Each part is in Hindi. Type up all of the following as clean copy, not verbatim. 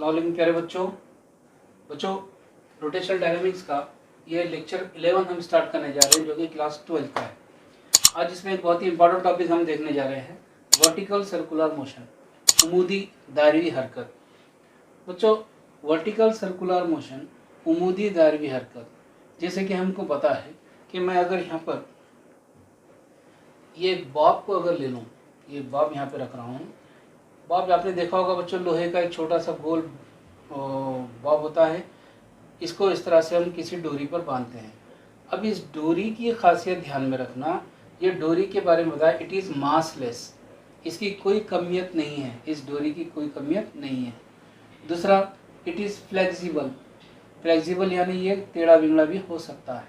अस्सलाम वालेकुम प्यारे बच्चों रोटेशनल डायनामिक्स का ये लेक्चर 11 हम स्टार्ट करने जा रहे हैं, जो कि क्लास 12 का है। आज इसमें एक बहुत ही इंपॉर्टेंट टॉपिक हम देखने जा रहे हैं, वर्टिकल सर्कुलर मोशन, उमूदी दायरवी हरकत। बच्चों, वर्टिकल सर्कुलर मोशन, उमूदी दायरवी हरकत, जैसे कि हमको पता है कि मैं अगर यहाँ पर ये बॉब को अगर ले लूँ, ये बॉब यहाँ पे रख रहा हूँ। बॉब आपने देखा होगा बच्चों, लोहे का एक छोटा सा गोल बॉब होता है। इसको इस तरह से हम किसी डोरी पर बांधते हैं। अब इस डोरी की खासियत ध्यान में रखना, ये डोरी के बारे में बताया, इट इज़ मासलेस, इसकी कोई कमियत नहीं है, इस डोरी की कोई कमियत नहीं है। दूसरा, इट इज़ फ्लेक्सिबल, फ्लेक्सिबल यानी ये टेढ़ा बिगड़ा भी हो सकता है,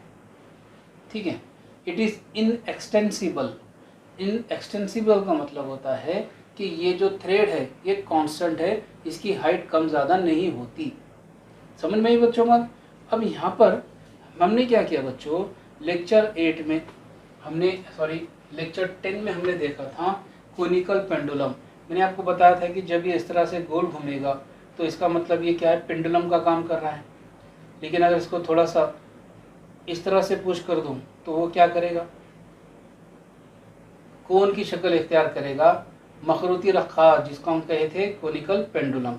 ठीक है। इट इज़ इनएक्सटेंसिबल, इनएक्सटेंसिबल का मतलब होता है कि ये जो थ्रेड है ये कांस्टेंट है, इसकी हाइट कम ज़्यादा नहीं होती। समझ में आई बच्चों बात। अब यहाँ पर हमने क्या किया बच्चों, लेक्चर 10 में हमने देखा था कोनिकल पेंडुलम। मैंने आपको बताया था कि जब ये इस तरह से गोल घूमेगा तो इसका मतलब ये क्या है, पेंडुलम का काम कर रहा है। लेकिन अगर इसको थोड़ा सा इस तरह से पुश कर दूँ तो वो क्या करेगा, कोन की शक्ल इख्तियार करेगा, मखरूती रखा, जिसको हम कहे थे कोनिकल पेंडुलम।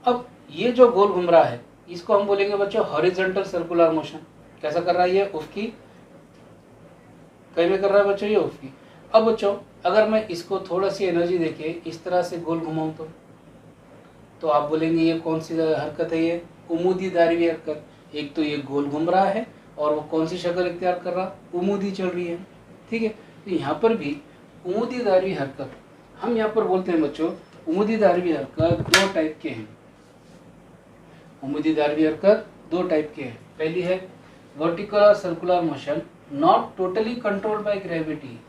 अब ये जो गोल घूम रहा है इसको हम बोलेंगे बच्चों हॉरिजॉन्टल सर्कुलर मोशन। कैसा कर रहा है ये, उफ़की कहीं में कर रहा है बच्चों, ये उफ़की। अब बच्चों अगर मैं इसको थोड़ा सी एनर्जी देके इस तरह से गोल घुमाऊं तो आप बोलेंगे ये कौन सी हरकत है, ये उमूदी दायरवी हरकत। एक तो ये गोल घूम रहा है और वो कौन सी शक्ल इख्तियार कर रहा, उमूदी चल रही है, ठीक है। तो यहाँ पर भी उमूदी दायरवी हरकत हम यहाँ पर बोलते हैं बच्चों, उमूदी दायरवी हरकत दो टाइप के हैं। उमूदी दायरवी हरकत दो टाइप के हैं। पहली है vertical circular motion not totally controlled by gravity.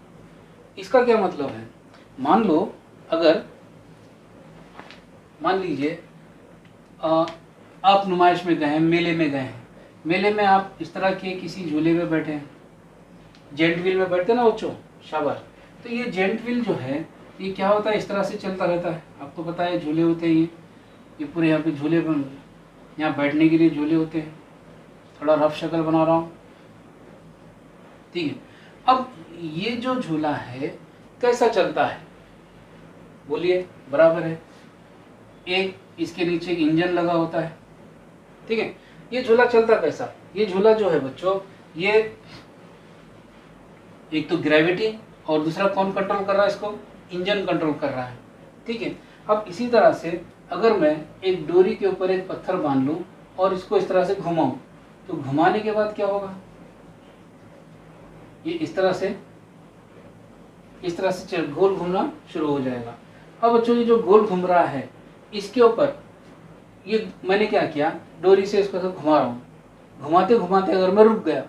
इसका क्या मतलब है, मान लीजिए आप नुमाइश में गए हैं, मेले में गए हैं, मेले में आप इस तरह के किसी झूले में बैठे हैं, जेंट व्हील में बैठते हैं ना बच्चों, शाबाश। तो ये जेंट व्हील जो है ये क्या होता है, इस तरह से चलता रहता है। आपको पता है झूले होते हैं ये पूरे यहाँ पे झूले, यहाँ बैठने के लिए झूले होते हैं। थोड़ा रफ शक्ल बना रहा हूँ, ठीक है। अब ये जो झूला है कैसा चलता है, बोलिए, बराबर है। एक इसके नीचे एक इंजन लगा होता है, ठीक है। ये झूला चलता कैसा, ये झूला जो है बच्चों, ये एक तो ग्रेविटी और दूसरा कौन कंट्रोल कर रहा है इसको, इंजन कंट्रोल कर रहा है, ठीक है। अब इसी तरह से अगर मैं एक डोरी के ऊपर एक पत्थर बांध लूं और इसको इस तरह से घुमाऊं तो घुमाने के बाद क्या होगा, ये इस तरह से गोल घूमना शुरू हो जाएगा। अब बच्चों ये जो गोल घूम रहा है इसके ऊपर ये मैंने क्या किया, डोरी से इसको घुमा रहा हूँ, घुमाते घुमाते अगर मैं रुक गया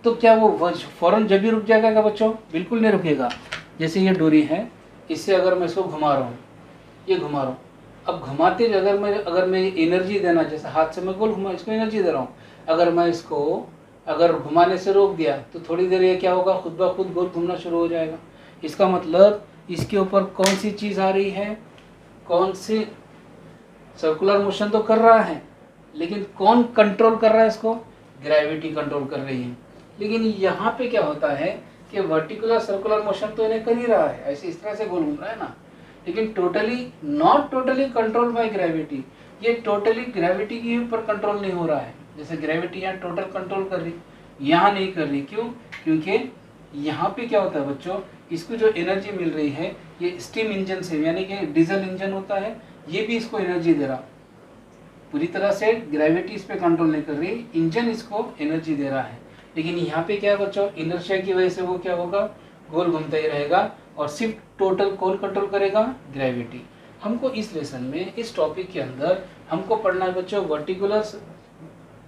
तो क्या वो फौरन जब भी रुक जाएगा क्या बच्चों, बिल्कुल नहीं रुकेगा। जैसे ये डोरी है, इससे अगर मैं इसको घुमा रहा हूँ, ये घुमा रहा हूँ, अब घुमाते अगर मैं एनर्जी देना, जैसे हाथ से मैं गोल घुमा, इसको एनर्जी दे रहा हूँ, अगर मैं इसको अगर घुमाने से रोक दिया तो थोड़ी देर ये क्या होगा, खुद ब खुद गोल घूमना शुरू हो जाएगा। इसका मतलब इसके ऊपर कौन सी चीज़ आ रही है, कौन सी सर्कुलर मोशन तो कर रहा है, लेकिन कौन कंट्रोल कर रहा है इसको, ग्रेविटी कंट्रोल कर रही है। लेकिन यहाँ पे क्या होता है कि वर्टिकुलर सर्कुलर मोशन तो इन्हें कर ही रहा है, ऐसे इस तरह से गोल घूम रहा है ना, लेकिन not totally control by gravity. ये टोटली ग्रेविटी के ऊपर कंट्रोल नहीं हो रहा है। जैसे ग्रेविटी यहाँ टोटल कंट्रोल कर रही, यहाँ नहीं कर रही। क्यों, क्योंकि यहाँ पे क्या होता है बच्चों, इसको जो एनर्जी मिल रही है ये स्टीम इंजन से, यानी कि डीजल इंजन होता है, ये भी इसको एनर्जी दे रहा। पूरी तरह से ग्रेविटी इस पर कंट्रोल नहीं कर रही, इंजन इसको एनर्जी दे रहा है। लेकिन यहाँ पे क्या है बच्चों, इनर्शिया की वजह से वो क्या होगा, गोल घूमता ही रहेगा और सिर्फ टोटल कौन कंट्रोल करेगा, ग्रेविटी। हमको इस लेसन में, इस टॉपिक के अंदर हमको पढ़ना है बच्चों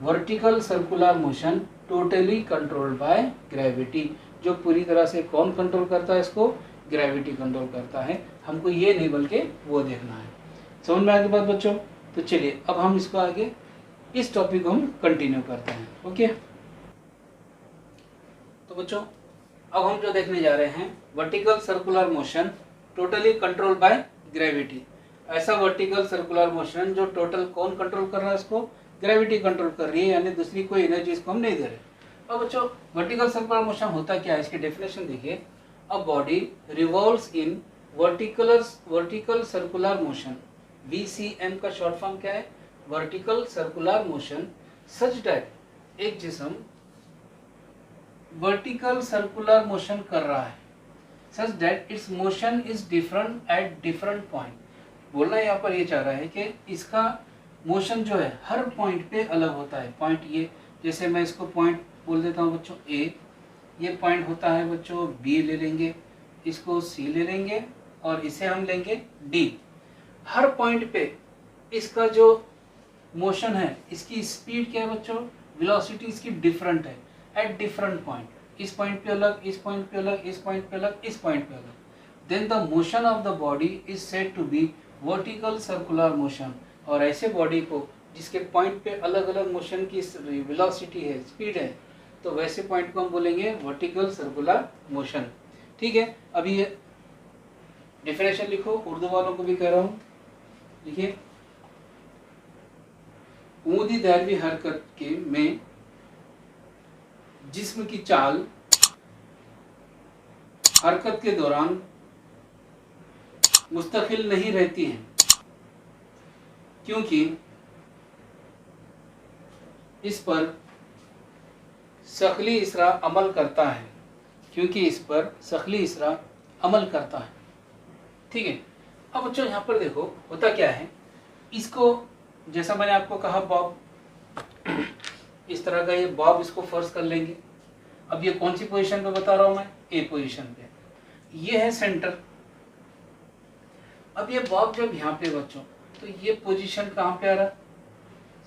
vertical circular motion totally controlled by gravity. जो पूरी तरह से कौन कंट्रोल करता है इसको, ग्रेविटी कंट्रोल करता है। हमको ये नहीं बल्कि वो देखना है। समझ में आगे बात बच्चों। तो चलिए अब हम इसको आगे इस टॉपिक को हम कंटिन्यू करते हैं, ओके। तो बच्चों अब हम जो देखने जा रहे हैं, vertical circular motion totally control by gravity. ऐसा वर्टिकल सर्कुलर मोशन जो टोटल कौन कंट्रोल कर रहा है इसको, ग्रेविटी कंट्रोल कर रही है, यानी दूसरी कोई एनर्जी इसको हम नहीं दे रहे। अब बच्चों वर्टिकल सर्कुलर मोशन होता क्या है, इसकी डेफिनेशन देखिए। A body revolves in vertical circular motion, VCM का शॉर्ट फॉर्म क्या है, vertical circular motion, such that एक जिस्म वर्टिकल सर्कुलर मोशन कर रहा है, such that it's motion is different at different point. बोलना यहाँ पर ये चाह रहा है कि इसका मोशन जो है हर पॉइंट पे अलग होता है। पॉइंट ये, जैसे मैं इसको पॉइंट बोल देता हूँ बच्चों A, ये पॉइंट होता है बच्चों B ले लेंगे, इसको C ले लेंगे और इसे हम लेंगे D। हर पॉइंट पे इसका जो मोशन है, इसकी स्पीड क्या है बच्चों, वेलोसिटी इसकी डिफरेंट है एट डिफरेंट पॉइंट। इस पॉइंट पे अलग, इस पॉइंट पे अलग, इस पॉइंट पे अलग, इस पॉइंट पे अलग। Then the motion of the body is said to be vertical circular motion. और ऐसे बॉडी को जिसके पॉइंट पे अलग अलग मोशन की वेलोसिटी है, स्पीड है, तो वैसे पॉइंट को हम बोलेंगे वर्टिकल सर्कुलर मोशन। ठीक है, अभी ये डेफिनेशन लिखो, उर्दू वालों को भी कह रहा हूँ, लिखिए। ऊंधी दैर्घ्य हरकत के में जिस्म की चाल हरकत के दौरान मुस्तकिल नहीं रहती है, क्योंकि इस पर शक्ली इसरा अमल करता है, क्योंकि इस पर शक्ली इसरा अमल करता है। ठीक है, अब बच्चों यहाँ पर देखो होता क्या है, इसको जैसा मैंने आपको कहा बॉब, इस तरह का ये बॉब, इसको फर्ज कर लेंगे। अब ये कौन सी पोजीशन पे बता रहा हूं मैं, ए पोजीशन पे, ये है सेंटर। अब ये बॉब जब यहाँ पे बच्चों, तो ये पोजीशन कहाँ पे आ रहा,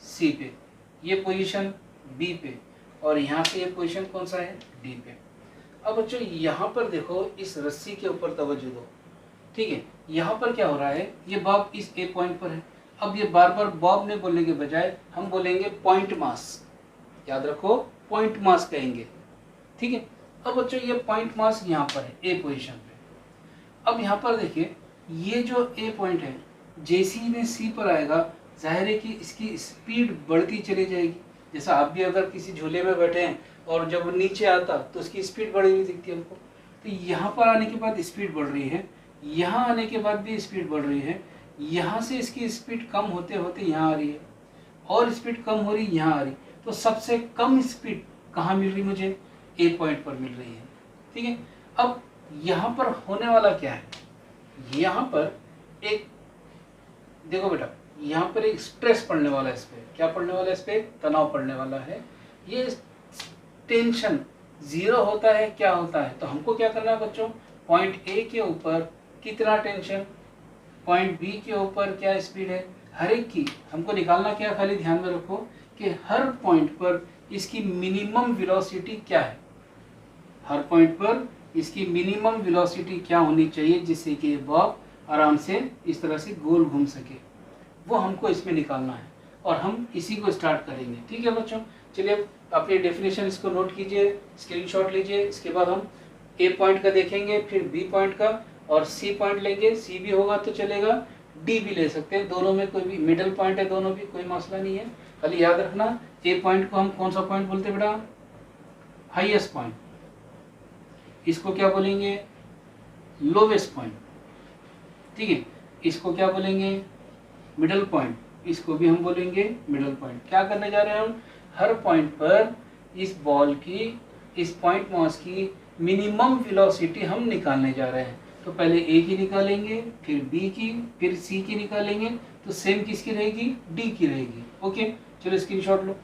सी पे, ये पोजीशन बी पे, और यहाँ पे ये पोजीशन कौन सा है, डी पे। अब बच्चों यहाँ पर देखो, इस रस्सी के ऊपर तवज्जो दो। ठीक है, यहाँ पर क्या हो रहा है, ये बॉब इस ए पॉइंट पर है। अब ये बार बार बॉब ने बोलने के बजाय हम बोलेंगे पॉइंट मास, याद रखो पॉइंट मास कहेंगे। ठीक है, अब बच्चों ये पॉइंट मास यहाँ पर है ए पोजीशन पे। अब यहाँ पर देखिए, ये जो ए पॉइंट है, जैसे ही में सी पर आएगा, जाहिर है कि इसकी स्पीड बढ़ती चली जाएगी। जैसा आप भी अगर किसी झूले में बैठे हैं और जब नीचे आता तो उसकी स्पीड बढ़ी हुई दिखती है हमको, तो यहाँ पर आने के बाद स्पीड बढ़ रही है, यहाँ आने के बाद भी स्पीड बढ़ रही है, यहाँ से इसकी स्पीड कम होते होते यहाँ आ रही है, और स्पीड कम हो रही यहाँ आ रही। तो सबसे कम स्पीड कहाँ मिल रही मुझे, ए पॉइंट पर मिल रही है। ठीक है, अब यहाँ पर होने वाला क्या है, यहाँ पर एक देखो बेटा, यहाँ पर एक स्ट्रेस पड़ने वाला है इस पे, क्या पड़ने वाला है इस पे, तनाव पड़ने वाला है। ये टेंशन जीरो होता है, क्या होता है, तो हमको क्या करना है बच्चों, पॉइंट ए के ऊपर कितना टेंशन, पॉइंट बी के ऊपर क्या स्पीड है, हर एक की हमको निकालना क्या, खाली ध्यान में रखो कि हर पॉइंट पर इसकी मिनिमम वेलोसिटी क्या है, हर पॉइंट पर इसकी मिनिमम वेलोसिटी क्या होनी चाहिए, जिससे कि ये बॉब आराम से इस तरह से गोल घूम सके, वो हमको इसमें निकालना है, और हम इसी को स्टार्ट करेंगे। ठीक है बच्चों, चलिए अपनी डेफिनेशन इसको नोट कीजिए, स्क्रीनशॉट लीजिए। इसके बाद हम ए पॉइंट का देखेंगे, फिर बी पॉइंट का, और सी पॉइंट लेंगे। सी भी होगा तो चलेगा, डी भी ले सकते हैं, दोनों में कोई भी मिडल पॉइंट है, दोनों भी कोई मसला नहीं है। खाली याद रखना, ए पॉइंट को हम कौन सा पॉइंट बोलते हैं बेटा, हाईएस्ट पॉइंट। इसको क्या बोलेंगे, लोवेस्ट पॉइंट। ठीक है, इसको क्या बोलेंगे, मिडल पॉइंट। इसको भी हम बोलेंगे मिडल पॉइंट। क्या करने जा रहे हैं हम, हर पॉइंट पर इस बॉल की, इस पॉइंट मास की मिनिमम वेलोसिटी हम निकालने जा रहे हैं। तो पहले ए की निकालेंगे, फिर बी की, फिर सी की निकालेंगे, तो सेम किसकी रहेगी, डी की रहेगी। ओके, चलो स्क्रीनशॉट लो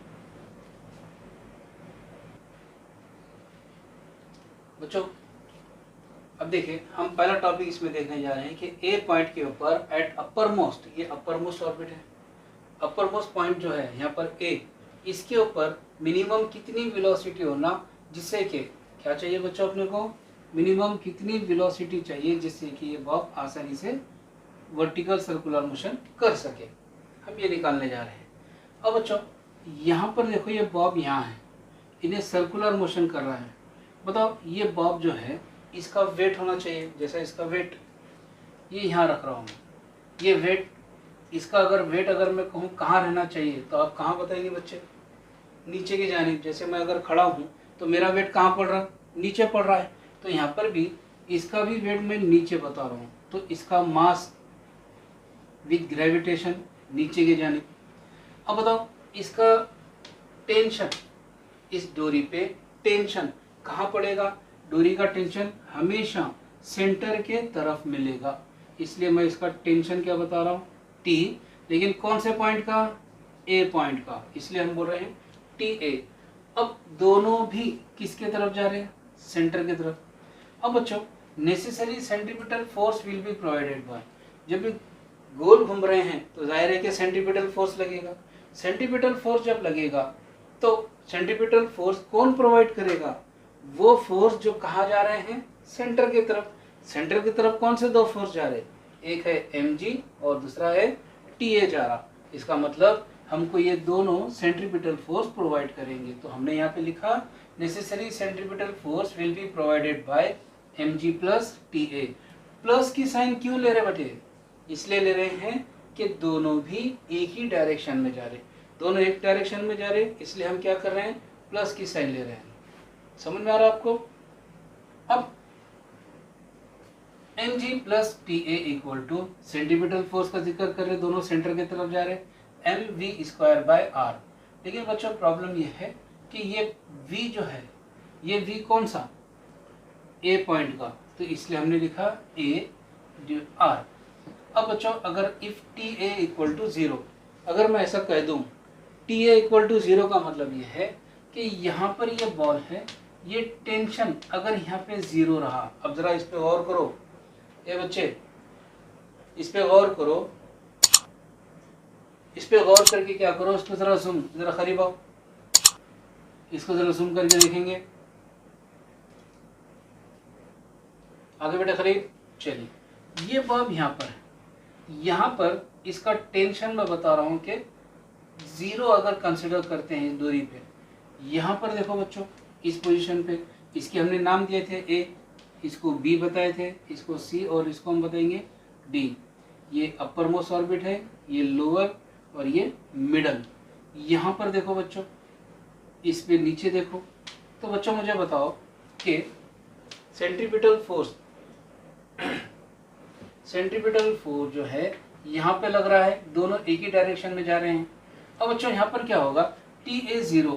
बच्चों। अब देखिए, हम पहला टॉपिक इसमें देखने जा रहे हैं कि ए पॉइंट के ऊपर एट अपर मोस्ट, ये अपर मोस्ट ऑर्बिट है, अपर मोस्ट पॉइंट जो है यहाँ पर ए, इसके ऊपर मिनिमम कितनी वेलोसिटी होना, जिससे कि क्या चाहिए बच्चों अपने को, मिनिमम कितनी वेलोसिटी चाहिए जिससे कि ये बॉब आसानी से वर्टिकल सर्कुलर मोशन कर सके, हम ये निकालने जा रहे हैं। अब बच्चों यहाँ पर देखो, ये बॉब यहाँ है, इन्हें सर्कुलर मोशन कर रहा है। बताओ ये बॉब जो है, इसका वेट होना चाहिए, जैसा इसका वेट ये यहाँ रख रहा हूँ, ये वेट, इसका अगर वेट अगर मैं कहूँ कहाँ रहना चाहिए तो आप कहाँ बताएंगे बच्चे? नीचे की जानिब। जैसे मैं अगर खड़ा हूँ तो मेरा वेट कहाँ पड़ रहा है? नीचे पड़ रहा है। तो यहाँ पर भी इसका भी वेट मैं नीचे बता रहा हूँ, तो इसका मास विद ग्रेविटेशन नीचे की जानिब। अब बताओ इसका टेंशन, इस डोरी पे टेंशन कहाँ पड़ेगा? डोरी का टेंशन हमेशा सेंटर के तरफ मिलेगा, इसलिए मैं इसका टेंशन क्या बता रहा हूँ? टी। लेकिन कौन से पॉइंट का? ए पॉइंट का, इसलिए हम बोल रहे हैं टी ए। अब दोनों भी किसके तरफ जा रहे हैं? सेंटर की तरफ। अब बच्चों necessary centripetal force will be provided bye, जब भी गोल घूम रहे हैं तो जाहिर है कि सेंट्रीपिटल फोर्स लगेगा। सेंट्रीपिटल फोर्स जब लगेगा तो सेंट्रीपिटल फोर्स कौन प्रोवाइड करेगा? वो फोर्स जो कहाँ जा रहे हैं? सेंटर की तरफ। सेंटर की तरफ कौन से दो फोर्स जा रहे हैं? एक है mg और दूसरा है TA जा रहा। इसका मतलब हमको ये दोनों सेंट्रीपिटल फोर्स प्रोवाइड करेंगे। तो हमने यहाँ पे लिखा necessary centripetal force will be provided bye mg plus TA। Plus की साइन क्यों ले रहे बेटे? इसलिए ले रहे हैं कि दोनों भी एक ही डायरेक्शन में जा रहे, दोनों एक डायरेक्शन में जा रहे, इसलिए हम क्या कर रहे हैं? प्लस की साइन ले रहे हैं। समझ में आ रहा है आपको? अब mg plus TA equal to centripetal force का जिक्र कर रहे, दोनों सेंटर की तरफ जा रहे, mv स्क्वायर बाय r। लेकिन बच्चों प्रॉब्लम ये है कि ये v जो है, ये v कौन सा? a पॉइंट का, तो इसलिए हमने लिखा a r। अब बच्चों अगर इफ TA इक्वल टू 0, अगर मैं ऐसा कह दूं TA इक्वल टू 0 का मतलब ये है कि यहाँ पर ये बॉल है, ये टेंशन अगर यहाँ पे 0 रहा। अब जरा इस पे गौर करो, ये बच्चे इस पे गौर करो, इस पे गौर करके क्या करो, इसको जरा जरा करीब आओ, इसको जरा जूम करके देखेंगे। आगे बेटा करीब। चलिए ये बॉब यहाँ पर है, यहाँ पर इसका टेंशन मैं बता रहा हूँ कि 0 अगर कंसिडर करते हैं इस दूरी पे, यहाँ पर देखो बच्चों इस पोजीशन पे, इसके हमने नाम दिए थे A, इसको B बताए थे, इसको C और इसको हम बताएंगे D। ये अपर मोस्ट ऑर्बिट है, ये लोअर और ये मिडल। यहाँ पर देखो बच्चों, इस पे नीचे देखो। तो बच्चों मुझे बताओ कि सेंट्रीपिटल फोर्स सेंट्रीपिटल फोर्स जो है यहाँ पे लग रहा है, दोनों एक ही डायरेक्शन में जा रहे हैं। अब बच्चों यहाँ पर क्या होगा? TA0,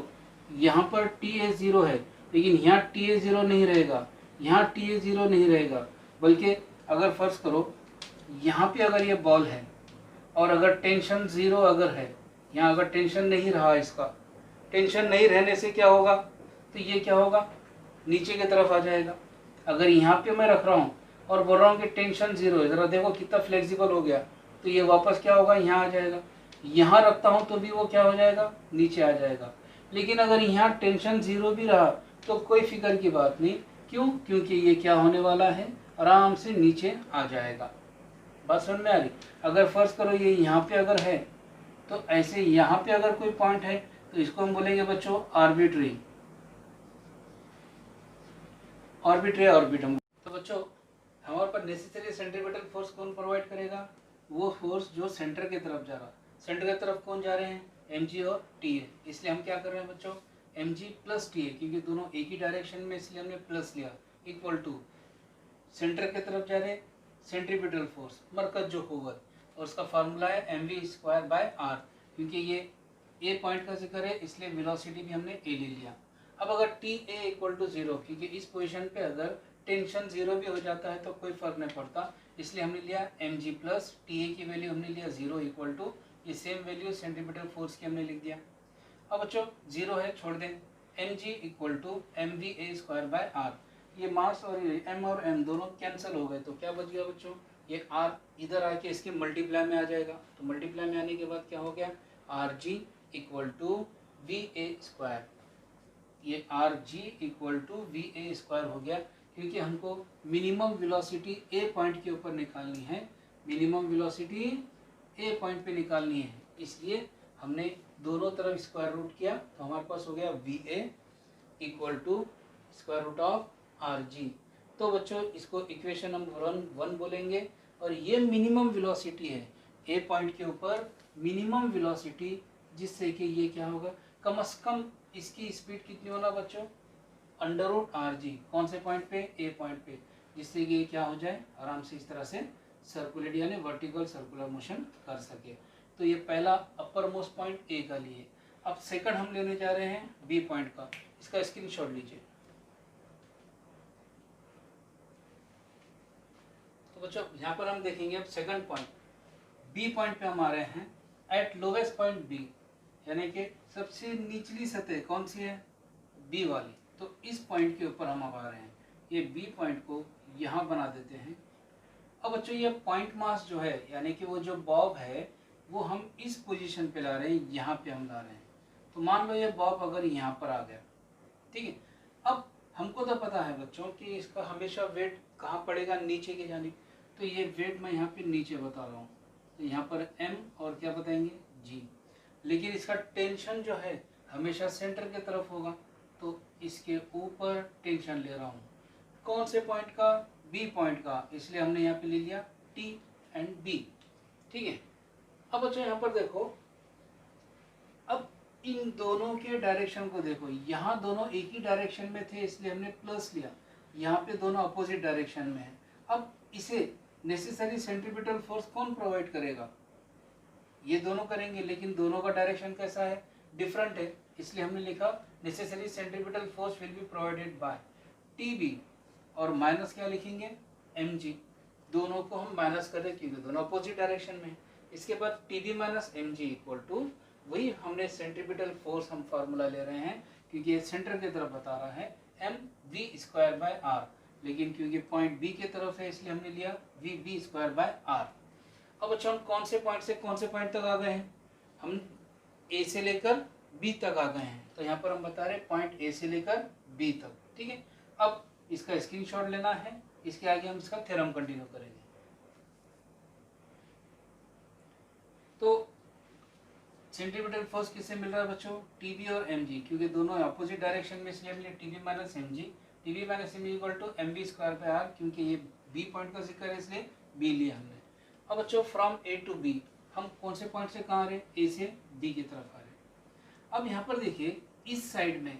यहाँ पर TA0 है, लेकिन यहाँ TA0 नहीं रहेगा, यहाँ TA0 नहीं रहेगा, बल्कि अगर फर्ज करो यहाँ पे अगर ये बॉल है और अगर टेंशन 0 अगर है, यहाँ अगर टेंशन नहीं रहा, इसका टेंशन नहीं रहने से क्या होगा? तो ये क्या होगा? नीचे की तरफ आ जाएगा। अगर यहाँ पे मैं रख रहा हूँ और बोल रहा हूँ कि टेंशन 0 है, जरा देखो कितना फ्लेक्सिबल हो गया, तो ये वापस क्या होगा? यहाँ आ जाएगा। यहाँ रखता हूँ तो भी वो क्या हो जाएगा? नीचे आ जाएगा। लेकिन अगर यहाँ टेंशन 0 भी रहा तो कोई फिक्र की बात नहीं। क्यों? क्योंकि ये क्या होने वाला है? आराम से नीचे आ जाएगा। बात समझ में आ रही? अगर फर्ज करो ये यहाँ पे अगर है, तो ऐसे यहाँ पे अगर कोई पॉइंट है तो इसको हम बोलेंगे बच्चों आर्बिट्री, आर्बिट्री ऑर्बिटम। तो बच्चों हमारे पास नेसेसरी सेंट्रीपिटल फोर्स कौन प्रोवाइड करेगा? वो फोर्स जो सेंटर की तरफ जा रहा। सेंटर की तरफ कौन जा रहे हैं? mg और TA। इसलिए हम क्या कर रहे हैं बच्चों? mg प्लस TA, क्योंकि दोनों एक ही डायरेक्शन में, इसलिए हमने प्लस लिया, इक्वल टू सेंटर की तरफ जा रहे सेंट्रीपिटल फोर्स मरकज जो होगा, और उसका फार्मूला है mv स्क्वायर बाय r। क्योंकि ये a पॉइंट का जिक्र है इसलिए वेलोसिटी भी हमने a ले लिया। अब अगर TA इक्वल टू 0, क्योंकि इस पोजीशन पे अगर टेंशन 0 भी हो जाता है तो कोई फर्क नहीं पड़ता, इसलिए हमने लिया mg प्लस TA की वैल्यू हमने लिया 0 इक्वल टू, ये सेम वैल्यू सेंट्रीपिटल फोर्स की हमने लिख दिया। अब बच्चों 0 है छोड़ दें, mg equal to mva square by r। ये मास और ये m और m दोनों कैंसिल हो गए, तो क्या बच गया बच्चों? ये r इधर आके इसके मल्टीप्लाई में आ जाएगा। तो मल्टीप्लाई में आने के बाद क्या हो गया? rg equal to va square. ये rg equal to va square हो गया, क्योंकि हमको मिनिमम वेलोसिटी a पॉइंट के ऊपर निकालनी है, मिनिमम वेलोसिटी a पॉइंट पे निकालनी है, इसलिए हमने दोनों तरफ स्क्वायर रूट किया, तो हमारे पास हो गया va equal to square root of rg। तो बच्चों इसको इक्वेशन नंबर 1 बोलेंगे। और ये मिनिमम वेलोसिटी है ए पॉइंट के ऊपर, मिनिमम वेलोसिटी, जिससे कि ये क्या होगा, कम से कम इसकी स्पीड कितनी होना बच्चों, अंडर रूट आर जी, कौन से पॉइंट पे, ए पॉइंट पे, जिससे कि ये क्या हो जाए, आराम से इस तरह से सर्कुलेट यानी वर्टिकल सर्कुलर मोशन कर सके। तो ये पहला अपर मोस्ट पॉइंट ए का लिए। अब सेकंड हम लेने जा रहे हैं बी पॉइंट का, इसका स्क्रीनशॉट लीजिए। तो बच्चों यहाँ पर हम देखेंगे अब सेकंड पॉइंट, बी पॉइंट पे हम आ रहे हैं, एट लोवेस्ट पॉइंट बी, यानी कि सबसे निचली सतह कौन सी है, बी वाली। तो इस पॉइंट के ऊपर हम अब आ रहे हैं, ये बी पॉइंट को यहाँ बना देते हैं। अब बच्चों ये पॉइंट मास जो है, यानी कि वो जो बॉब है, वो हम इस पोजीशन पे ला रहे हैं, यहाँ पे हम ला रहे हैं। तो मान लो ये बॉब अगर यहाँ पर आ गया, ठीक है। अब हमको तो पता है बच्चों कि इसका हमेशा वेट कहाँ पड़ेगा, नीचे की जानिब। तो ये वेट मैं यहाँ पे नीचे बता रहा हूँ, तो यहाँ पर एम और क्या बताएंगे, जी। लेकिन इसका टेंशन जो है हमेशा सेंटर की तरफ होगा, तो इसके ऊपर टेंशन ले रहा हूँ, कौन से पॉइंट का, बी पॉइंट का, इसलिए हमने यहाँ पे ले लिया टी एंड बी, ठीक है। अब बच्चों यहाँ पर देखो, अब इन दोनों के डायरेक्शन को देखो, यहाँ दोनों एक ही डायरेक्शन में थे इसलिए हमने प्लस लिया, यहाँ पे दोनों अपोजिट डायरेक्शन में है। अब इसे नेसेसरी सेंट्रीपिटल फोर्स कौन प्रोवाइड करेगा, ये दोनों करेंगे, लेकिन दोनों का डायरेक्शन कैसा है, डिफरेंट है, इसलिए हमने लिखा necessary centripetal force will be provided by T B, और माइनस क्या लिखेंगे, एम जी। दोनों को हम माइनस कर रहे हैं क्योंकि दोनों अपोजिट डायरेक्शन में है। इसके बाद T B minus M G equal to, वही हमने सेंट्रीपिटल फोर्स हम फार्मूला ले रहे हैं क्योंकि ये सेंटर की तरफ बता रहा है, M V square by R, लेकिन क्योंकि पॉइंट बी की तरफ है इसलिए हमने लिया V B square by R. अब अच्छा हम कौन से पॉइंट से कौन से पॉइंट तक आ गए हैं, हम ए से लेकर बी तक आ गए हैं। तो यहाँ पर हम बता रहे हैं पॉइंट ए से लेकर बी तक, ठीक है। अब इसका स्क्रीनशॉट लेना है, इसके आगे हम इसका थ्योरम कंटिन्यू करेंगे। तो सेंट्रीपिटल फोर्स किससे मिल रहा है बच्चों, टीबी और एमजी, क्योंकि दोनों अपोजिट डायरेक्शन में, इसलिए हमने TB minus MG, TB minus MG equal to M B square by R, क्योंकि ये बी पॉइंट का जिक्र है इसलिए बी लिया हमने। अब बच्चों फ्रॉम ए टू बी हम कौन से पॉइंट से कहाँ आ रहे हैं, ए से बी की तरफ आ रहे हैं। अब यहाँ पर देखिए इस साइड में,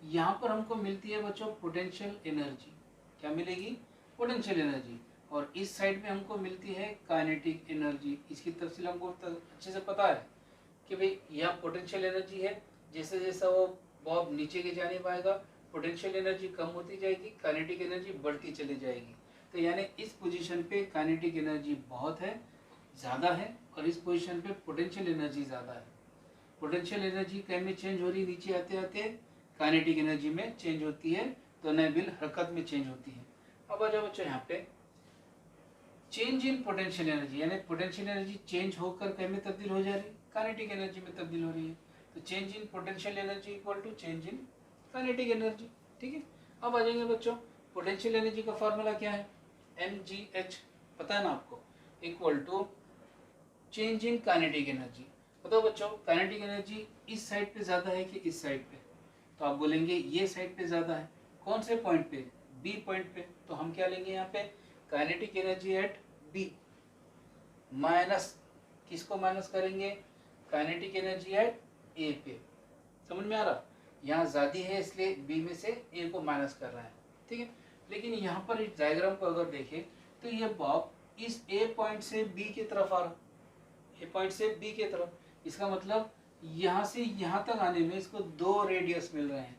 यहाँ पर हमको मिलती है बच्चों पोटेंशियल एनर्जी, क्या मिलेगी, पोटेंशियल एनर्जी, और इस साइड में हमको मिलती है काइनेटिक एनर्जी। इसकी तफसील हमको अच्छे से पता है कि भाई यहाँ पोटेंशियल एनर्जी है, जैसे जैसा वो बॉब नीचे की जानिब आएगा पोटेंशियल एनर्जी कम होती जाएगी, काइनेटिक एनर्जी बढ़ती चली जाएगी। तो यानी इस पोजीशन पे काइनेटिक एनर्जी बहुत है, ज़्यादा है, और इस पोजीशन पे पोटेंशियल एनर्जी ज़्यादा है। पोटेंशियल एनर्जी कहीं में चेंज हो रही, नीचे आते आते काइनेटिक एनर्जी में चेंज होती है, तो नेबिल हरकत में चेंज होती है। अब आ जाओ बच्चों यहाँ पे चेंज इन पोटेंशियल एनर्जी, यानी पोटेंशियल एनर्जी चेंज होकर कहीं में तब्दील हो जा रही है, काइनेटिक एनर्जी में तब्दील हो रही है। तो change in potential energy equal to change in kinetic energy, ठीक है। अब आ जाएंगे बच्चों पोटेंशियल एनर्जी का फॉर्मूला क्या है, एम जी एच, पता है ना आपको, equal to change in kinetic energy. बताओ बच्चों काइनेटिक एनर्जी इस साइड पे ज्यादा है कि इस साइड पे, तो आप बोलेंगे ये साइड पे ज्यादा है, कौन से पॉइंट पे, बी पॉइंट पे। तो हम क्या लेंगे यहाँ पे, kinetic energy at B minus, किसको माइनस करेंगे, काइनेटिक एनर्जी एट ए पे। समझ में आ रहा, यहाँ ज्यादा है इसलिए बी में से ए को माइनस कर रहा है, ठीक है। लेकिन यहाँ पर इस डायग्राम को अगर देखें तो ये बॉब इस ए पॉइंट से बी की तरफ आ रहा, ए पॉइंट से बी की तरफ, इसका मतलब यहाँ से यहाँ तक आने में इसको दो रेडियस मिल रहे हैं,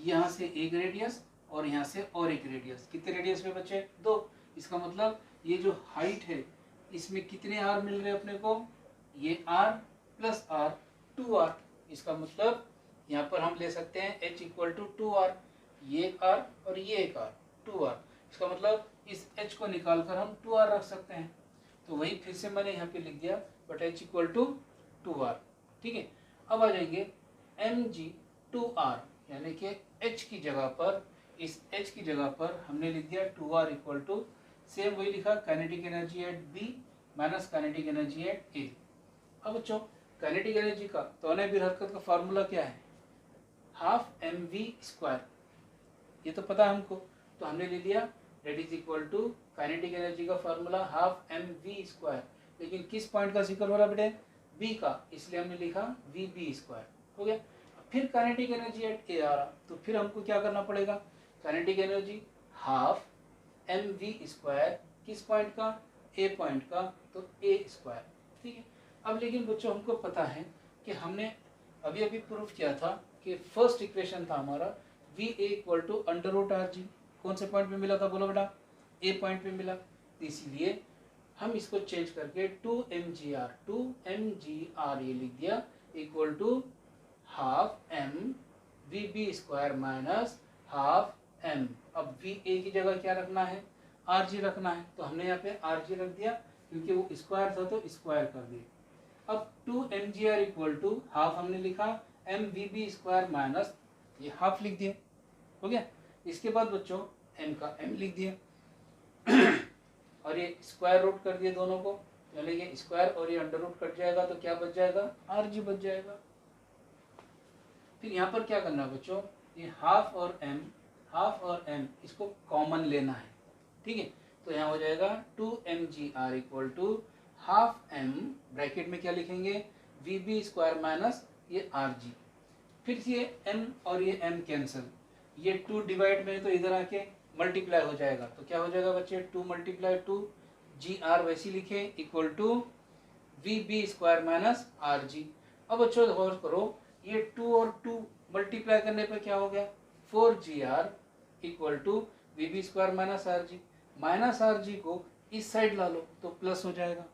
यहाँ से एक रेडियस और यहाँ से और एक रेडियस। कितने रेडियस में बचे, दो। इसका मतलब ये जो हाइट है इसमें कितने आर मिल रहे हैं अपने को, ये आर प्लस आर, 2r। इसका मतलब यहाँ पर हम ले सकते हैं h इक्वल टू 2r, ये एक r और ये एक r, 2r। इसका मतलब इस h को निकाल कर हम 2r रख सकते हैं, तो वही फिर से मैंने यहाँ पे लिख दिया, but h equal to 2r, ठीक है। अब आ जाएंगे mg 2r, यानी कि h की जगह पर, इस h की जगह पर हमने लिख दिया 2r इक्वल टू, सेम वही लिखा kinetic energy eight b minus kinetic energy eight a। अब बच्चों काइनेटिक एनर्जी का तौने भी हरकत का फार्मूला क्या है, हाफ एम वी स्क्वायर, ये तो पता है हमको, तो हमने ले लिया that is equal to kinetic energy का formula half M V square, लेकिन किस पॉइंट का जिक्र हो रहा बेटे, बी का, इसलिए हमने लिखा वी बी स्क्वायर। हो गया। फिर काइनेटिक एनर्जी एट ए आ रहा, तो फिर हमको क्या करना पड़ेगा, kinetic energy half M V square, किस पॉइंट का, ए पॉइंट का, तो ए स्क्वायर। ठीक है। अब लेकिन बच्चों हमको पता है कि हमने अभी अभी प्रूफ किया था कि फर्स्ट इक्वेशन था हमारा V A equal to under root R G, कौन से पॉइंट पे मिला था बोलो बेटा, ए पॉइंट पे मिला। तो इसीलिए हम इसको चेंज करके 2mgr ये लिख दिया equal to half M V B square minus half M. अब वी ए की जगह क्या रखना है, आर जी रखना है, तो हमने यहाँ पे आर जी रख दिया, क्योंकि वो स्क्वायर था तो स्क्वायर कर दिया। अब 2mgr इक्वल टू हाफ हमने लिखा M V B square minus ये हाफ लिख दिया। हो गया। इसके बाद बच्चों m का m लिख दिया और ये स्क्वायर रूट कर दिए दोनों को, यानी ये स्क्वायर और ये अंडर रूट कट जाएगा, तो क्या बच जाएगा, आर जी बच जाएगा। फिर यहाँ पर क्या करना है बच्चों, ये हाफ और m इसको कॉमन लेना है। ठीक है। तो यहाँ हो जाएगा 2mgr equal to half m, bracket में क्या लिखेंगे, वी बी स्क्वायर माइनस ये आर जी। फिर ये m और ये m कैंसिल, ये 2 डिवाइड में तो इधर आके मल्टीप्लाई हो जाएगा, तो क्या हो जाएगा बच्चे, 2 मल्टीप्लाई 2 जी आर वैसी लिखे equal to V B square minus R G. अब बच्चों गौर करो, ये 2 और 2 मल्टीप्लाई करने पर क्या हो गया, 4gr equal to V B square minus R G. Minus R G को इस साइड ला लो तो प्लस हो जाएगा,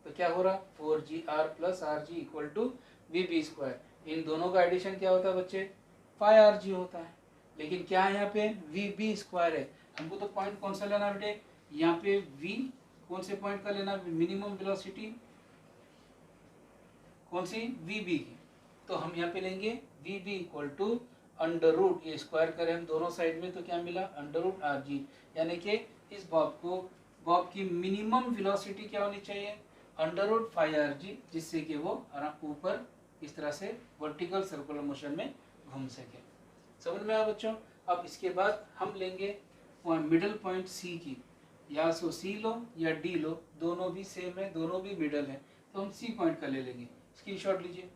तो क्या हो रहा, 4gr plus R G equal to V B square. इन दोनों का एडिशन क्या होता है बच्चे, 5rg होता है। लेकिन क्या है यहाँ पे, वी बी स्क्वायर है, हमको तो पॉइंट कौन सा लेना बेटे, यहाँ पे v कौन से पॉइंट का लेना, मिनिमम वेलोसिटी कौन सी, वी बी की, तो हम यहाँ पे लेंगे V B equal to under root, ये स्क्वायर करें हम दोनों साइड में तो क्या मिला, अंडर रूट आर जी। यानी कि इस बॉब की मिनिमम वेलोसिटी क्या होनी चाहिए, अंडर रूट 5rg, जिससे कि वो ऊपर इस तरह से वर्टिकल सर्कुलर मोशन में घूम सके। समझ में आया बच्चों। अब इसके बाद हम लेंगे मिडल पॉइंट सी की, या सो सी लो या डी लो, दोनों भी सेम है, दोनों भी मिडल है, तो हम सी पॉइंट का ले लेंगे। स्क्रीनशॉट लीजिए।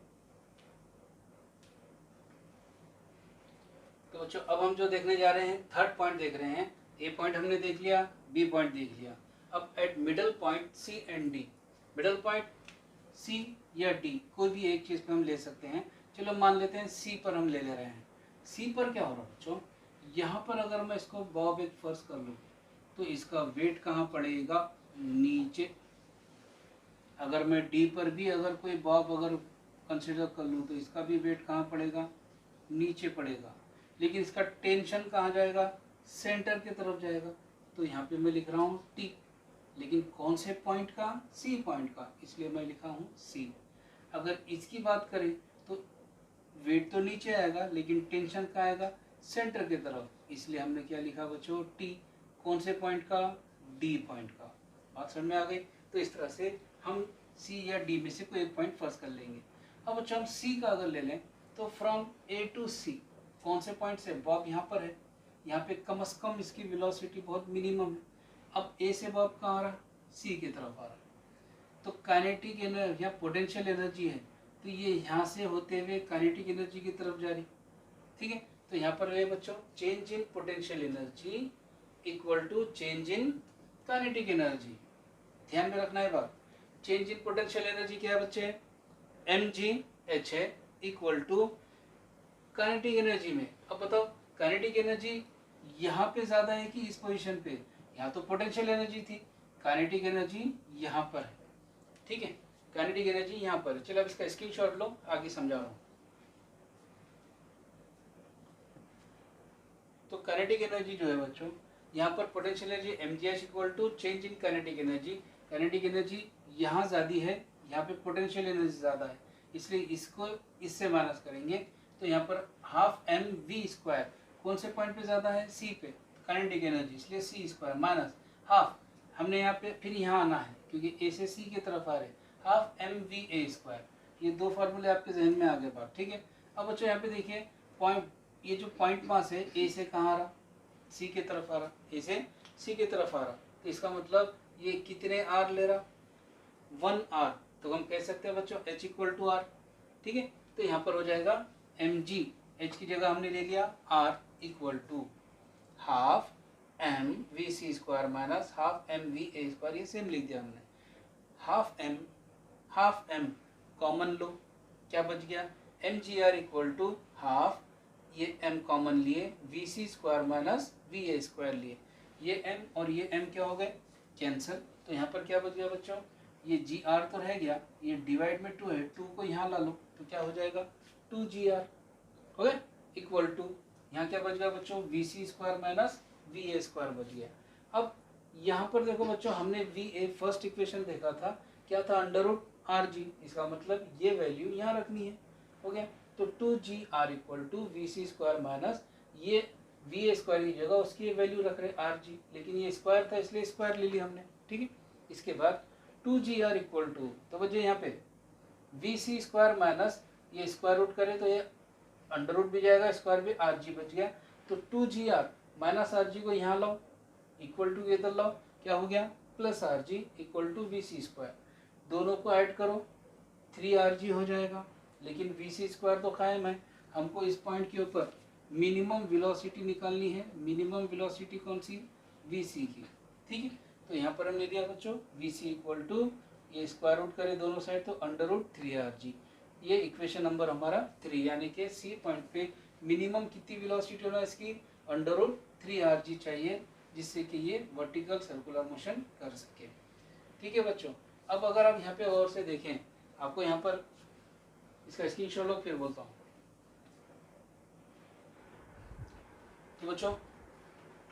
तो बच्चों अब हम जो देखने जा रहे हैं, थर्ड पॉइंट देख रहे हैं। ए पॉइंट हमने देख लिया, बी पॉइंट देख लिया, अब at middle point C and D, middle point C या डी कोई भी एक चीज पे हम ले सकते हैं। चलो मान लेते हैं सी पर हम ले रहे हैं। सी पर क्या हो रहा है बच्चों, यहाँ पर अगर मैं इसको बॉब एक फर्स्ट कर लूँ तो इसका वेट कहाँ पड़ेगा, नीचे। अगर मैं डी पर भी अगर कोई बॉब अगर कंसिडर कर लूँ तो इसका भी वेट कहाँ पड़ेगा, नीचे पड़ेगा। लेकिन इसका टेंशन कहाँ जाएगा, सेंटर की तरफ जाएगा। तो यहाँ पे मैं लिख रहा हूँ टी, लेकिन कौन से पॉइंट का, सी पॉइंट का, इसलिए मैं लिखा हूँ सी। अगर इसकी बात करें तो वेट तो नीचे आएगा, लेकिन टेंशन कहाँ आएगा, सेंटर की तरफ, इसलिए हमने क्या लिखा बच्चों, टी। कौन से पॉइंट का, डी पॉइंट का। बात समझ में आ गई। तो इस तरह से हम सी या डी में से कोई एक पॉइंट फर्स्ट कर लेंगे। अब बच्चों हम सी का अगर ले लें तो फ्रॉम ए टू सी, कौन से पॉइंट से, बॉब यहाँ पर है, यहाँ पे कम से कम इसकी वेलोसिटी बहुत मिनिमम है। अब ए से बॉब कहाँ आ रहा, सी की तरफ आ रहा है, तो काइनेटिक एनर्जी या पोटेंशियल एनर्जी है, तो ये यहाँ से होते हुए काइनेटिक एनर्जी की तरफ जा रही। ठीक है। तो यहाँ पर है बच्चों, change in potential energy equal to change in kinetic energy. ध्यान में रखना है बात, चेंज इन पोटेंशियल एनर्जी क्या है बच्चे, mgh है इक्वल टू काइनेटिक एनर्जी में। अब बताओ काइनेटिक एनर्जी यहाँ पे ज्यादा है कि इस पोजीशन पे, यहाँ तो पोटेंशियल एनर्जी थी, काइनेटिक एनर्जी यहाँ पर है। ठीक है, काइनेटिक एनर्जी यहाँ पर है। चलो अब इसका स्क्रीनशॉट लो, आगे समझा रहा हूँ। तो काइनेटिक एनर्जी जो है बच्चों, यहाँ पर potential energy mgh equal to change in kinetic energy. Kinetic energy यहाँ ज्यादा है, यहाँ पे पोटेंशियल एनर्जी ज्यादा है, इसलिए इसको इससे माइनस करेंगे। तो यहाँ पर हाफ एम वी स्क्वायर कौन से पॉइंट पे ज्यादा है, सी पे, काइनेटिक एनर्जी, इसलिए सी स्क्वायर माइनस हाफ, हमने यहाँ पे फिर यहाँ आना है क्योंकि ए से सी की तरफ आ रहे, half M V A square. ये दो फॉर्मूले आपके जहन में आ गए बात। ठीक है। अब बच्चों यहाँ पे देखिए पॉइंट, ये जो पॉइंट मास है ए से कहाँ आ रहा, सी की तरफ आ रहा, ए से सी की तरफ आ रहा, तो इसका मतलब ये कितने आर ले रहा, 1 आर, तो हम कह सकते हैं बच्चों h इक्वल टू आर। ठीक है, तो यहाँ पर हो जाएगा mg, h की जगह हमने ले लिया r equal to half M V C square minus half M V A square, ये सेम लिख दिया हमने। हाफ एम कॉमन लो, क्या बच गया, M G R equal to half, ये m कॉमन लिए, V C square minus V A square लिए, ये m और ये m क्या हो गए, कैंसिल। तो यहाँ पर क्या बच गया बच्चों, ये जी आर तो रह गया, ये डिवाइड में 2 है, 2 को यहाँ ला लो तो क्या हो जाएगा 2gr, हो गया, इक्वल टू यहाँ क्या बच गया बच्चों, V C square minus V A square बच गया। अब यहाँ पर देखो बच्चों, हमने वी ए फर्स्ट इक्वेशन देखा था, क्या था, अंडर रूट आर जी, इसका मतलब ये वैल्यू यहाँ रखनी है, हो गया। तो 2gr equal to V C square minus ये वी ए स्क्वायर की जगह उसकी वैल्यू रख रहे आर जी, लेकिन ये स्क्वायर था इसलिए स्क्वायर ले लिया हमने। ठीक है, इसके बाद 2gr इक्वल टू, तो बच्चों यहाँ पे वी सी स्क्वायर माइनस ये स्क्वायर रूट करे तो ये अंडर रूट भी जाएगा, स्क्वायर भी, आर जी बच गया। तो 2gr माइनस आर जी को यहाँ लाओ, इक्वल टू इधर लाओ, क्या हो गया, plus R G equal to V C square, दोनों को ऐड करो 3rg हो जाएगा, लेकिन वी सी स्क्वायर तो कायम है। हमको इस पॉइंट के ऊपर मिनिमम वेलोसिटी निकालनी है, मिनिमम वेलोसिटी कौन सी, वी सी की। ठीक है, तो यहाँ पर हमने दिया बच्चों वी सी इक्वल टू, ये स्क्वायर रूट करे दोनों साइड तो अंडर रूट 3rg, ये इक्वेशन नंबर हमारा 3, यानी कि सी पॉइंट पे मिनिमम कितनी वेलोसिटी होना इसकी, अंडर रूट 3rg चाहिए, जिससे कि ये वर्टिकल सर्कुलर मोशन कर सके। ठीक है बच्चों, अब अगर आप यहाँ पे और से देखें, आपको यहाँ पर इसका स्क्रीनशॉट लो, फिर बोलता हूँ। तो बच्चों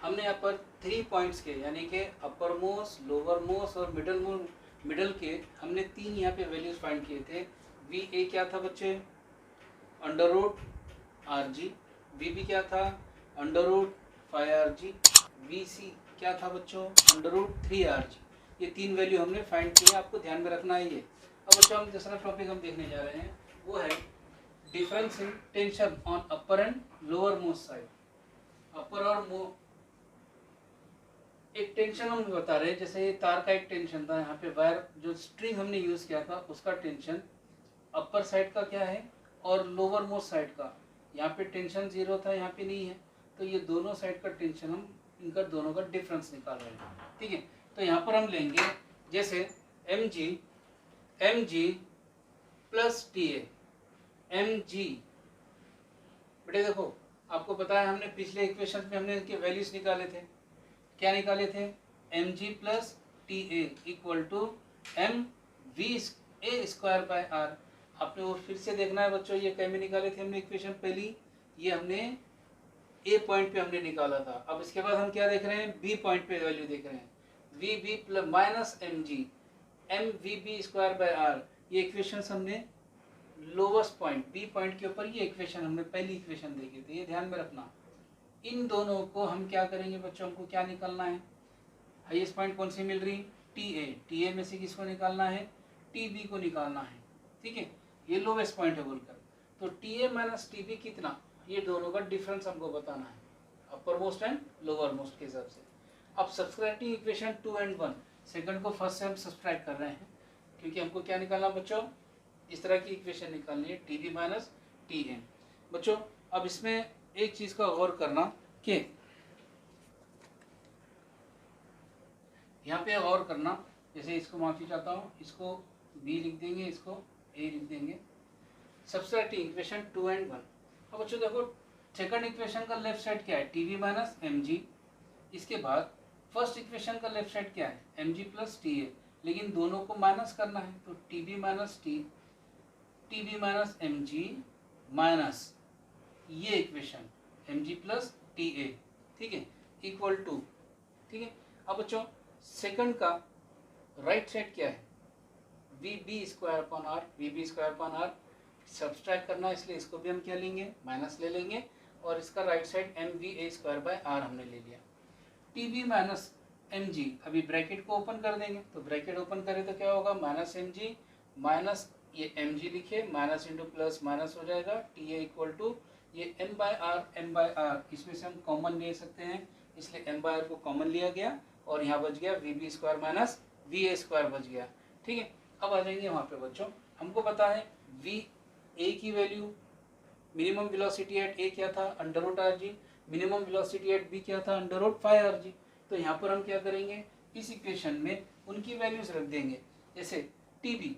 हमने यहाँ पर 3 पॉइंट्स के, यानी कि अपर मोस्ट, लोअर मोस्ट और मिडल के हमने 3 यहाँ पे वैल्यूज फाइंड किए थे। वी ए क्या था बच्चे, under root R G, V B क्या था, अंडर रूट 5rg, वी सी क्या था बच्चों, अंडर रूट 3rg। ये 3 वैल्यू हमने फाइंड किए, आपको ध्यान में रखना है ये। अब बच्चों हम दूसरा टॉपिक हम देखने जा रहे हैं, वो है difference in tension on upper and lower most side. Upper और एक टेंशन हम बता रहे हैं, जैसे ये तार का एक टेंशन था, यहाँ पे वायर जो स्ट्रिंग हमने यूज किया था उसका टेंशन अपर साइड का क्या है और लोअर मोस्ट साइड का, यहाँ पे टेंशन 0 था, यहाँ पे नहीं है, तो ये दोनों साइड का टेंशन हम इनका दोनों का डिफरेंस निकाल रहे हैं। ठीक है, तो यहाँ पर हम लेंगे जैसे M G plus T M G, बेटे देखो आपको पता है हमने पिछले इक्वेशन में हमने इनके वैल्यूज निकाले थे, क्या निकाले थे, M G plus T A equal to M V A square by R. आपने वो फिर से देखना है बच्चों, ये कैसे निकाले थे हमने इक्वेशन पहली, ये हमने ए पॉइंट पे हमने निकाला था। अब इसके बाद हम क्या देख रहे हैं, बी पॉइंट पे वैल्यू देख रहे हैं, V B plus minus M G M V B square by R. ये इक्वेशन हमने लोवेस्ट पॉइंट बी पॉइंट के ऊपर, ये इक्वेशन हमने पहली इक्वेशन देखी थी, ये ध्यान में रखना। इन दोनों को हम क्या करेंगे बच्चों, हमको क्या निकालना है, हाईएस्ट पॉइंट कौन सी मिल रही, टी ए में से किसको निकालना है, टी बी को निकालना है। ठीक है, ये लोवेस्ट पॉइंट है बोलकर, तो T A minus T B कितना, ये दोनों का डिफरेंस हमको बताना है upper most and lower most के हिसाब से। अब सब्सट्रैक्टिंग इक्वेशन 2 and 1, सेकंड को फर्स्ट से हम सब्सट्रैक्ट कर रहे हैं, क्योंकि हमको क्या निकालना बच्चों, इस तरह की इक्वेशन निकालनी है, T B minus T M. बच्चों अब इसमें एक चीज का गौर करना कि यहाँ पे गौर करना, जैसे इसको माफी चाहता हूँ, इसको बी लिख देंगे, इसको ए लिख देंगे, सब्सट्रैक्टिंग इक्वेशन 2 and 1। अब बच्चों देखो सेकंड इक्वेशन का लेफ्ट साइड क्या है, T B minus M G, इसके बाद फर्स्ट इक्वेशन का लेफ्ट साइड क्या है, M G plus T A, लेकिन दोनों को माइनस करना है, तो T B minus T B minus M G minus ये equation M G plus T A, ठीक है, इक्वल टू, ठीक है। अब बच्चों सेकंड का राइट साइड क्या है, V B square upon R, V B square upon R subtract करना है, इसलिए इसको भी हम क्या लेंगे, माइनस ले लेंगे, और इसका right side M V A square by R हमने ले लिया। T B minus M G, अभी ब्रैकेट को ओपन कर देंगे, तो ब्रैकेट ओपन करें तो क्या होगा, माइनस एम जी माइनस ये एम जी लिखे, माइनस इंटू प्लस माइनस हो जाएगा, टी ए इक्वल टू ये एम बाय आर, इसमें से हम कॉमन ले सकते हैं, इसलिए m बाय r को कॉमन लिया गया और यहाँ बच गया V square minus V A square बच गया। ठीक है, अब आ जाएंगे वहाँ पे बच्चों, हमको पता है वी ए की value minimum velocity at A क्या था under root R G, minimum velocity at B क्या था अंडर रूट 5r जी। तो यहाँ पर हम क्या करेंगे, इस इक्वेशन में उनकी वैल्यूज रख देंगे, जैसे T B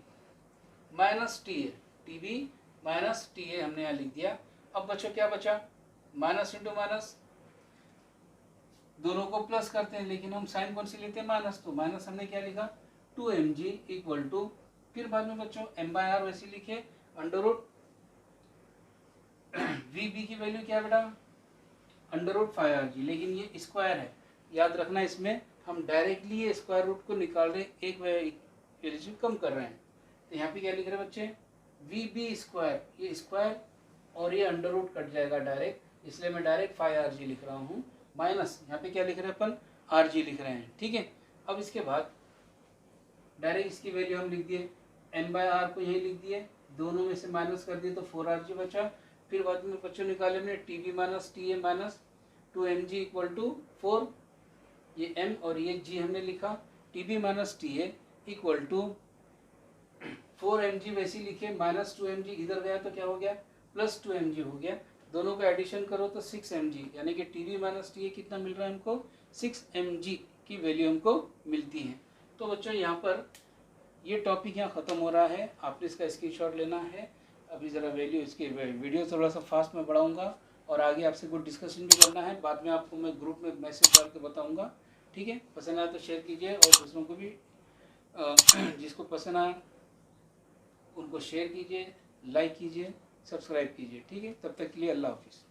minus T A हमने यहाँ लिख दिया। अब बच्चों क्या बचा, माइनस इंटू माइनस, दोनों को प्लस करते हैं लेकिन हम साइन कौन सी लेते हैं, माइनस, तो माइनस हमने क्या लिखा 2mg इक्वल टू, फिर बाद में बच्चों m बाय आर वैसे लिखे अंडर रूट वी बी की वैल्यू क्या बेटा अंडर रूट 5r जी, लेकिन ये स्क्वायर है, याद रखना इसमें हम डायरेक्टली ये स्क्वायर रूट को निकाल रहे, एक वैल्यू कम कर रहे हैं। तो यहाँ पे क्या लिख रहे हैं बच्चे, वी बी स्क्वायर, ये स्क्वायर और ये अंडर रूट कट जाएगा डायरेक्ट, इसलिए मैं डायरेक्ट 5r जी लिख रहा हूँ, माइनस यहाँ पे क्या लिख रहे हैं अपन r जी लिख रहे हैं। ठीक है, अब इसके बाद डायरेक्ट इसकी वैल्यू हम लिख दिए, m बाय आर को यही लिख दिए, दोनों में से माइनस कर दिए तो 4r जी बचा। फिर बाद में बच्चों निकाले हमने T B minus T A minus 2mg equal to 4, ये m और ये g हमने लिखा, T B minus T A equal to 4mg वैसे लिखे, माइनस 2mg इधर गया तो क्या हो गया प्लस 2mg हो गया, दोनों का एडिशन करो तो 6mg, यानी कि T B minus T A कितना मिल रहा है हमको 6mg की वैल्यू हमको मिलती है। तो बच्चों यहाँ पर ये टॉपिक यहाँ ख़त्म हो रहा है, आपने इसका स्क्रीनशॉट लेना है। अभी ज़रा वैल्यू इसकी वीडियो थोड़ा सा फास्ट में बढ़ाऊँगा और आगे आपसे कुछ डिस्कशन भी करना है, बाद में आपको मैं ग्रुप में मैसेज डाल के बताऊँगा। ठीक है, पसंद आया तो शेयर कीजिए और दूसरों को भी जिसको पसंद आए उनको शेयर कीजिए, लाइक कीजिए, सब्सक्राइब कीजिए। ठीक है, तब तक के लिए अल्लाह हाफिज़।